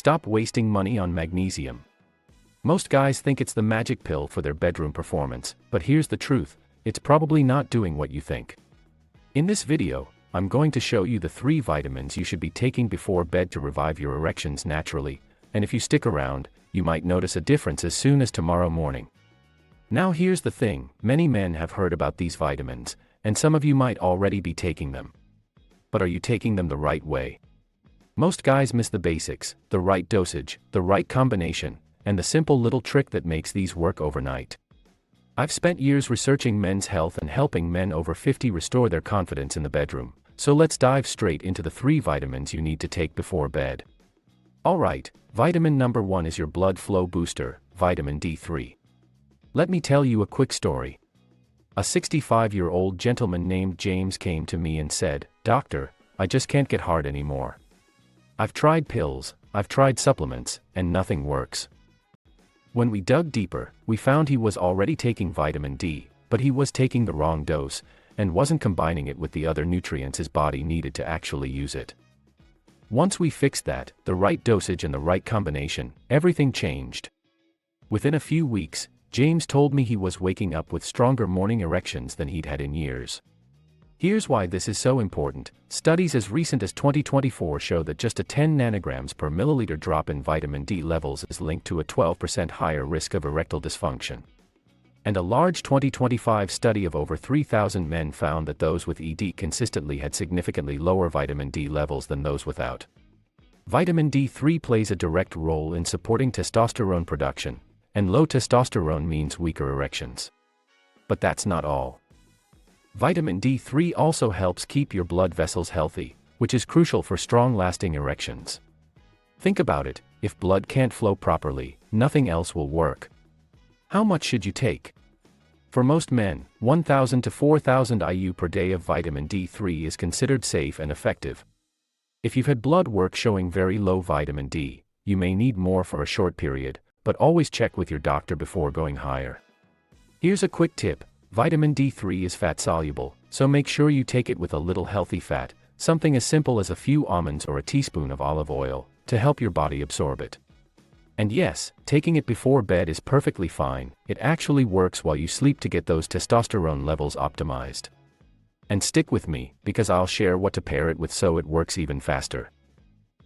Stop wasting money on magnesium. Most guys think it's the magic pill for their bedroom performance, but here's the truth, it's probably not doing what you think. In this video, I'm going to show you the 3 vitamins you should be taking before bed to revive your erections naturally, and if you stick around, you might notice a difference as soon as tomorrow morning. Now here's the thing, many men have heard about these vitamins, and some of you might already be taking them. But are you taking them the right way? Most guys miss the basics, the right dosage, the right combination, and the simple little trick that makes these work overnight. I've spent years researching men's health and helping men over 50 restore their confidence in the bedroom, so let's dive straight into the 3 vitamins you need to take before bed. Alright, vitamin number 1 is your blood flow booster, vitamin D3. Let me tell you a quick story. A 65-year-old gentleman named James came to me and said, "Doctor, I just can't get hard anymore. I've tried pills, I've tried supplements, and nothing works." When we dug deeper, we found he was already taking vitamin D, but he was taking the wrong dose, and wasn't combining it with the other nutrients his body needed to actually use it. Once we fixed that, the right dosage and the right combination, everything changed. Within a few weeks, James told me he was waking up with stronger morning erections than he'd had in years. Here's why this is so important. Studies as recent as 2024 show that just a 10 nanograms per milliliter drop in vitamin D levels is linked to a 12% higher risk of erectile dysfunction. And a large 2025 study of over 3,000 men found that those with ED consistently had significantly lower vitamin D levels than those without. Vitamin D3 plays a direct role in supporting testosterone production, and low testosterone means weaker erections. But that's not all. Vitamin D3 also helps keep your blood vessels healthy, which is crucial for strong-lasting erections. Think about it, if blood can't flow properly, nothing else will work. How much should you take? For most men, 1,000 to 4,000 IU per day of vitamin D3 is considered safe and effective. If you've had blood work showing very low vitamin D, you may need more for a short period, but always check with your doctor before going higher. Here's a quick tip, vitamin D3 is fat-soluble, so make sure you take it with a little healthy fat, something as simple as a few almonds or a teaspoon of olive oil, to help your body absorb it. And yes, taking it before bed is perfectly fine, it actually works while you sleep to get those testosterone levels optimized. And stick with me, because I'll share what to pair it with so it works even faster.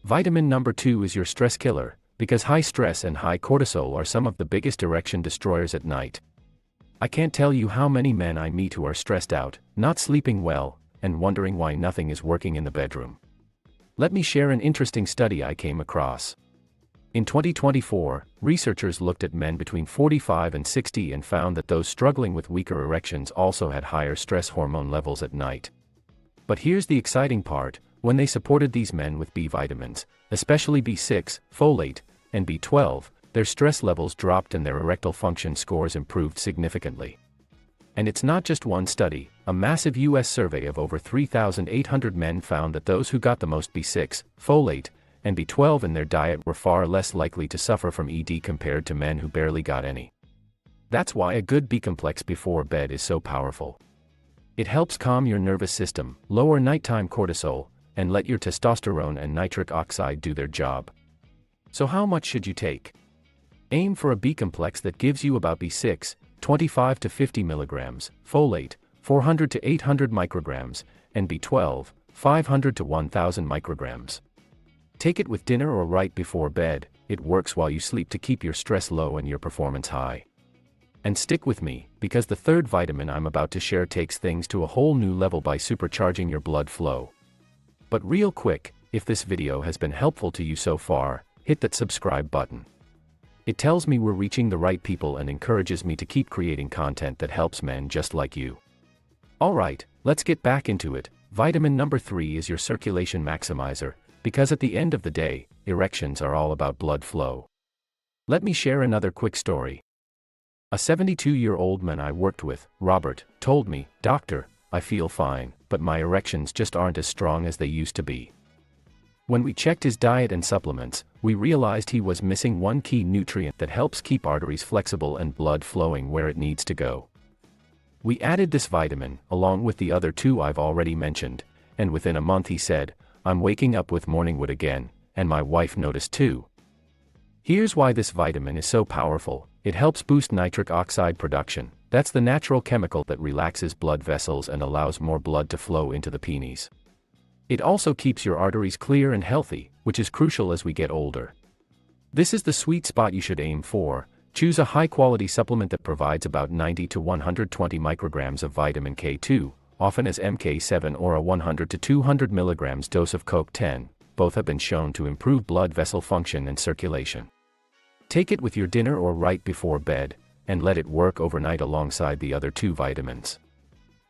Vitamin number 2 is your stress killer, because high stress and high cortisol are some of the biggest erection destroyers at night. I can't tell you how many men I meet who are stressed out, not sleeping well, and wondering why nothing is working in the bedroom. Let me share an interesting study I came across. In 2024, researchers looked at men between 45 and 60 and found that those struggling with weaker erections also had higher stress hormone levels at night. But here's the exciting part, when they supported these men with B vitamins, especially B6, folate, and B12, their stress levels dropped and their erectile function scores improved significantly. And it's not just one study, a massive US survey of over 3,800 men found that those who got the most B6, folate, and B12 in their diet were far less likely to suffer from ED compared to men who barely got any. That's why a good B-complex before bed is so powerful. It helps calm your nervous system, lower nighttime cortisol, and let your testosterone and nitric oxide do their job. So how much should you take? Aim for a B-complex that gives you about B6, 25 to 50 milligrams, folate, 400 to 800 micrograms, and B12, 500 to 1000 micrograms. Take it with dinner or right before bed, it works while you sleep to keep your stress low and your performance high. And stick with me, because the 3rd vitamin I'm about to share takes things to a whole new level by supercharging your blood flow. But real quick, if this video has been helpful to you so far, hit that subscribe button. It tells me we're reaching the right people and encourages me to keep creating content that helps men just like you. Alright, let's get back into it. Vitamin number 3 is your circulation maximizer, because at the end of the day, erections are all about blood flow. Let me share another quick story. A 72-year-old man I worked with, Robert, told me, "Doctor, I feel fine, but my erections just aren't as strong as they used to be." When we checked his diet and supplements, we realized he was missing one key nutrient that helps keep arteries flexible and blood flowing where it needs to go. We added this vitamin, along with the other 2 I've already mentioned, and within a month he said, "I'm waking up with morning wood again, and my wife noticed too. Here's why this vitamin is so powerful. It helps boost nitric oxide production. That's the natural chemical that relaxes blood vessels and allows more blood to flow into the penis. It also keeps your arteries clear and healthy, which is crucial as we get older. This is the sweet spot you should aim for. Choose a high-quality supplement that provides about 90 to 120 micrograms of vitamin K2, often as MK7, or a 100 to 200 milligrams dose of CoQ10. Both have been shown to improve blood vessel function and circulation. Take it with your dinner or right before bed, and let it work overnight alongside the other 2 vitamins.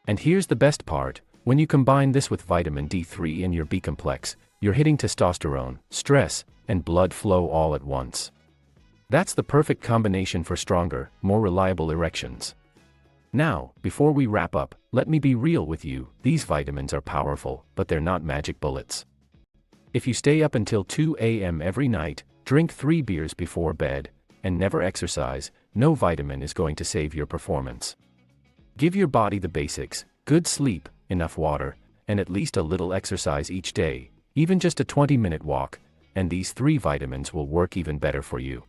And here's the best part: when you combine this with vitamin D3 in your B complex, you're hitting testosterone, stress, and blood flow all at once. That's the perfect combination for stronger, more reliable erections. Now, before we wrap up, let me be real with you. These vitamins are powerful, but they're not magic bullets. If you stay up until 2 a.m. every night, drink 3 beers before bed, and never exercise, no vitamin is going to save your performance. Give your body the basics: good sleep, enough water, and at least a little exercise each day, even just a 20-minute walk, and these 3 vitamins will work even better for you.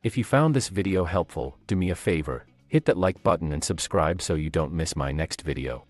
If you found this video helpful, do me a favor, hit that like button and subscribe so you don't miss my next video.